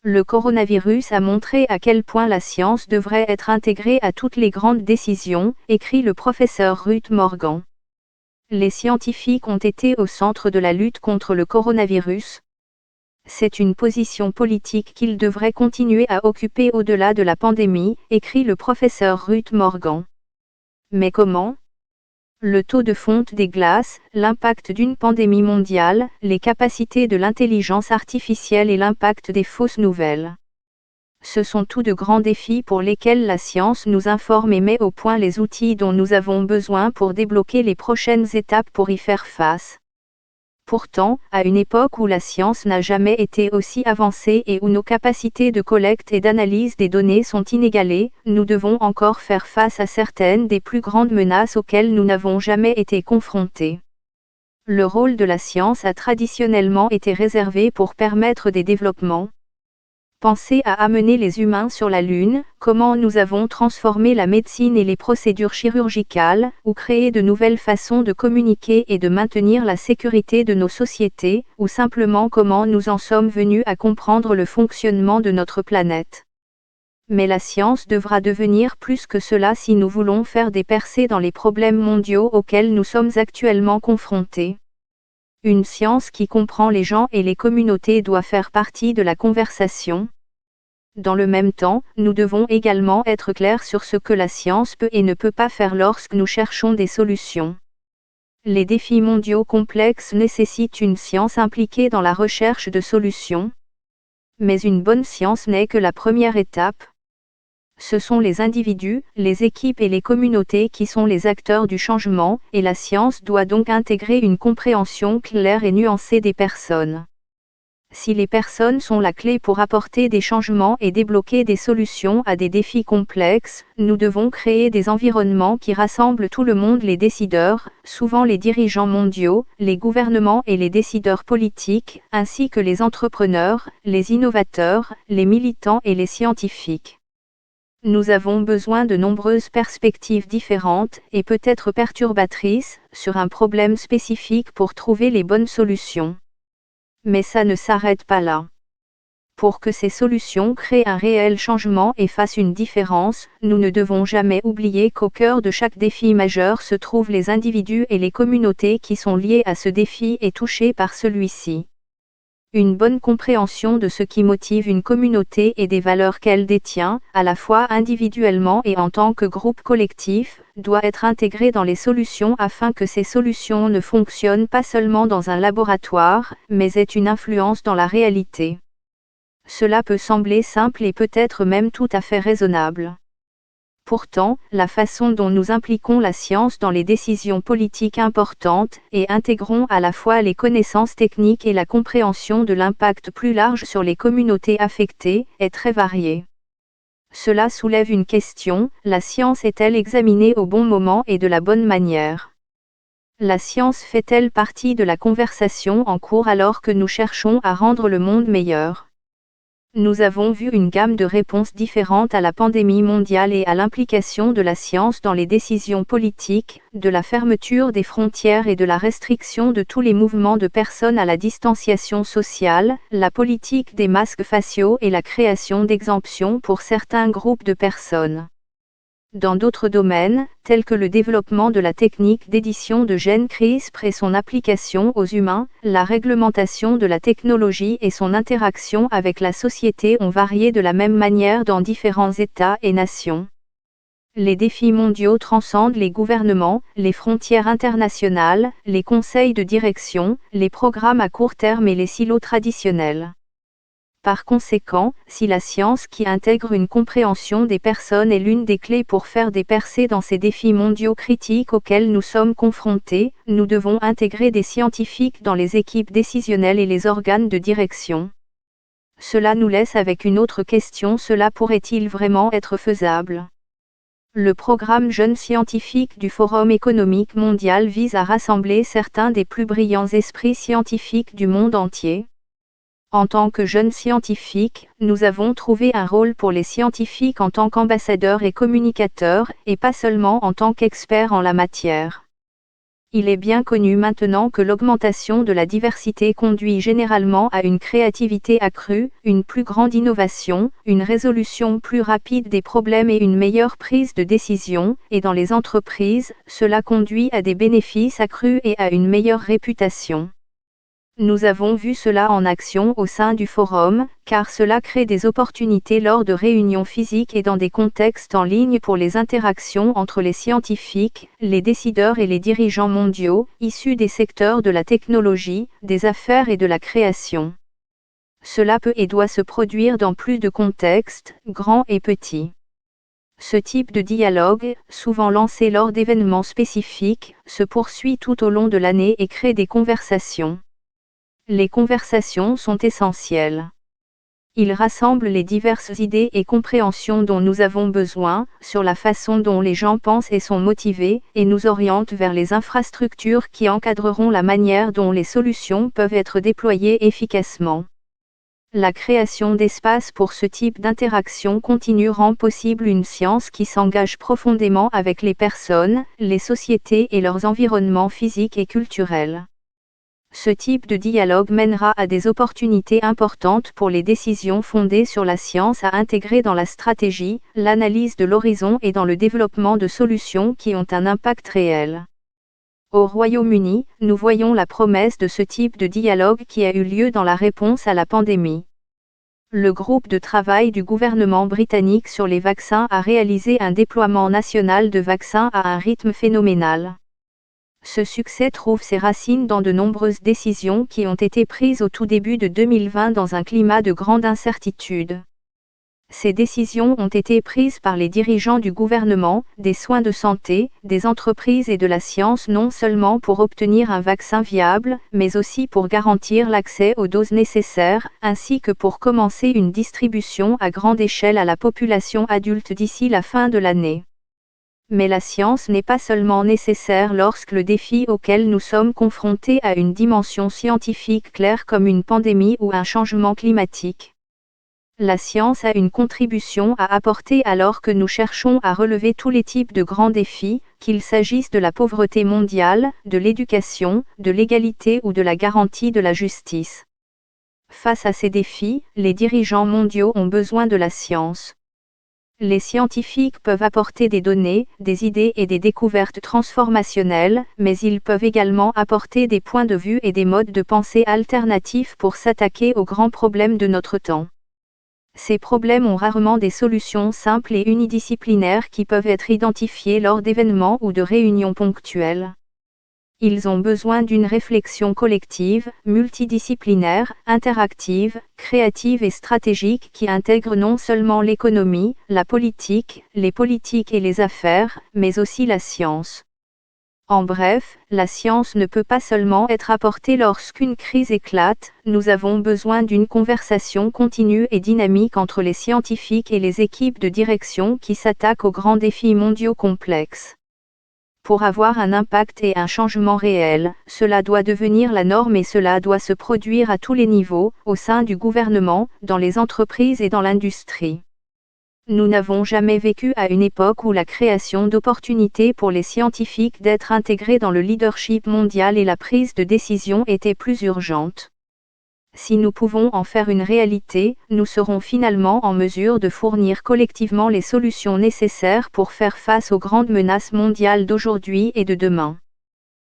Le coronavirus a montré à quel point la science devrait être intégrée à toutes les grandes décisions, écrit le professeur Ruth Morgan. Les scientifiques ont été au centre de la lutte contre le coronavirus. C'est une position politique qu'ils devraient continuer à occuper au-delà de la pandémie, écrit le professeur Ruth Morgan. Mais comment ? Le taux de fonte des glaces, l'impact d'une pandémie mondiale, les capacités de l'intelligence artificielle et l'impact des fausses nouvelles. Ce sont tous de grands défis pour lesquels la science nous informe et met au point les outils dont nous avons besoin pour débloquer les prochaines étapes pour y faire face. Pourtant, à une époque où la science n'a jamais été aussi avancée et où nos capacités de collecte et d'analyse des données sont inégalées, nous devons encore faire face à certaines des plus grandes menaces auxquelles nous n'avons jamais été confrontés. Le rôle de la science a traditionnellement été réservé pour permettre des développements. Pensez à amener les humains sur la Lune, comment nous avons transformé la médecine et les procédures chirurgicales, ou créé de nouvelles façons de communiquer et de maintenir la sécurité de nos sociétés, ou simplement comment nous en sommes venus à comprendre le fonctionnement de notre planète. Mais la science devra devenir plus que cela si nous voulons faire des percées dans les problèmes mondiaux auxquels nous sommes actuellement confrontés. Une science qui comprend les gens et les communautés doit faire partie de la conversation. Dans le même temps, nous devons également être clairs sur ce que la science peut et ne peut pas faire lorsque nous cherchons des solutions. Les défis mondiaux complexes nécessitent une science impliquée dans la recherche de solutions. Mais une bonne science n'est que la première étape. Ce sont les individus, les équipes et les communautés qui sont les acteurs du changement, et la science doit donc intégrer une compréhension claire et nuancée des personnes. Si les personnes sont la clé pour apporter des changements et débloquer des solutions à des défis complexes, nous devons créer des environnements qui rassemblent tout le monde, les décideurs, souvent les dirigeants mondiaux, les gouvernements et les décideurs politiques, ainsi que les entrepreneurs, les innovateurs, les militants et les scientifiques. Nous avons besoin de nombreuses perspectives différentes, et peut-être perturbatrices, sur un problème spécifique pour trouver les bonnes solutions. Mais ça ne s'arrête pas là. Pour que ces solutions créent un réel changement et fassent une différence, nous ne devons jamais oublier qu'au cœur de chaque défi majeur se trouvent les individus et les communautés qui sont liés à ce défi et touchés par celui-ci. Une bonne compréhension de ce qui motive une communauté et des valeurs qu'elle détient, à la fois individuellement et en tant que groupe collectif, doit être intégrée dans les solutions afin que ces solutions ne fonctionnent pas seulement dans un laboratoire, mais aient une influence dans la réalité. Cela peut sembler simple et peut-être même tout à fait raisonnable. Pourtant, la façon dont nous impliquons la science dans les décisions politiques importantes, et intégrons à la fois les connaissances techniques et la compréhension de l'impact plus large sur les communautés affectées, est très variée. Cela soulève une question, la science est-elle examinée au bon moment et de la bonne manière ? La science fait-elle partie de la conversation en cours alors que nous cherchons à rendre le monde meilleur ? Nous avons vu une gamme de réponses différentes à la pandémie mondiale et à l'implication de la science dans les décisions politiques, de la fermeture des frontières et de la restriction de tous les mouvements de personnes à la distanciation sociale, la politique des masques faciaux et la création d'exemptions pour certains groupes de personnes. Dans d'autres domaines, tels que le développement de la technique d'édition de gènes CRISPR et son application aux humains, la réglementation de la technologie et son interaction avec la société ont varié de la même manière dans différents États et nations. Les défis mondiaux transcendent les gouvernements, les frontières internationales, les conseils de direction, les programmes à court terme et les silos traditionnels. Par conséquent, si la science qui intègre une compréhension des personnes est l'une des clés pour faire des percées dans ces défis mondiaux critiques auxquels nous sommes confrontés, nous devons intégrer des scientifiques dans les équipes décisionnelles et les organes de direction. Cela nous laisse avec une autre question, cela pourrait-il vraiment être faisable ? Le programme Jeunes scientifiques du Forum économique mondial vise à rassembler certains des plus brillants esprits scientifiques du monde entier. En tant que jeunes scientifiques, nous avons trouvé un rôle pour les scientifiques en tant qu'ambassadeurs et communicateurs, et pas seulement en tant qu'experts en la matière. Il est bien connu maintenant que l'augmentation de la diversité conduit généralement à une créativité accrue, une plus grande innovation, une résolution plus rapide des problèmes et une meilleure prise de décision, et dans les entreprises, cela conduit à des bénéfices accrus et à une meilleure réputation. Nous avons vu cela en action au sein du forum, car cela crée des opportunités lors de réunions physiques et dans des contextes en ligne pour les interactions entre les scientifiques, les décideurs et les dirigeants mondiaux, issus des secteurs de la technologie, des affaires et de la création. Cela peut et doit se produire dans plus de contextes, grands et petits. Ce type de dialogue, souvent lancé lors d'événements spécifiques, se poursuit tout au long de l'année et crée des conversations. Les conversations sont essentielles. Ils rassemblent les diverses idées et compréhensions dont nous avons besoin, sur la façon dont les gens pensent et sont motivés, et nous orientent vers les infrastructures qui encadreront la manière dont les solutions peuvent être déployées efficacement. La création d'espaces pour ce type d'interaction continue rend possible une science qui s'engage profondément avec les personnes, les sociétés et leurs environnements physiques et culturels. Ce type de dialogue mènera à des opportunités importantes pour les décisions fondées sur la science à intégrer dans la stratégie, l'analyse de l'horizon et dans le développement de solutions qui ont un impact réel. Au Royaume-Uni, nous voyons la promesse de ce type de dialogue qui a eu lieu dans la réponse à la pandémie. Le groupe de travail du gouvernement britannique sur les vaccins a réalisé un déploiement national de vaccins à un rythme phénoménal. Ce succès trouve ses racines dans de nombreuses décisions qui ont été prises au tout début de 2020 dans un climat de grande incertitude. Ces décisions ont été prises par les dirigeants du gouvernement, des soins de santé, des entreprises et de la science non seulement pour obtenir un vaccin viable, mais aussi pour garantir l'accès aux doses nécessaires, ainsi que pour commencer une distribution à grande échelle à la population adulte d'ici la fin de l'année. Mais la science n'est pas seulement nécessaire lorsque le défi auquel nous sommes confrontés a une dimension scientifique claire comme une pandémie ou un changement climatique. La science a une contribution à apporter alors que nous cherchons à relever tous les types de grands défis, qu'il s'agisse de la pauvreté mondiale, de l'éducation, de l'égalité ou de la garantie de la justice. Face à ces défis, les dirigeants mondiaux ont besoin de la science. Les scientifiques peuvent apporter des données, des idées et des découvertes transformationnelles, mais ils peuvent également apporter des points de vue et des modes de pensée alternatifs pour s'attaquer aux grands problèmes de notre temps. Ces problèmes ont rarement des solutions simples et unidisciplinaires qui peuvent être identifiées lors d'événements ou de réunions ponctuelles. Ils ont besoin d'une réflexion collective, multidisciplinaire, interactive, créative et stratégique qui intègre non seulement l'économie, la politique, les politiques et les affaires, mais aussi la science. En bref, la science ne peut pas seulement être apportée lorsqu'une crise éclate, nous avons besoin d'une conversation continue et dynamique entre les scientifiques et les équipes de direction qui s'attaquent aux grands défis mondiaux complexes. Pour avoir un impact et un changement réel, cela doit devenir la norme et cela doit se produire à tous les niveaux, au sein du gouvernement, dans les entreprises et dans l'industrie. Nous n'avons jamais vécu à une époque où la création d'opportunités pour les scientifiques d'être intégrés dans le leadership mondial et la prise de décision était plus urgente. Si nous pouvons en faire une réalité, nous serons finalement en mesure de fournir collectivement les solutions nécessaires pour faire face aux grandes menaces mondiales d'aujourd'hui et de demain.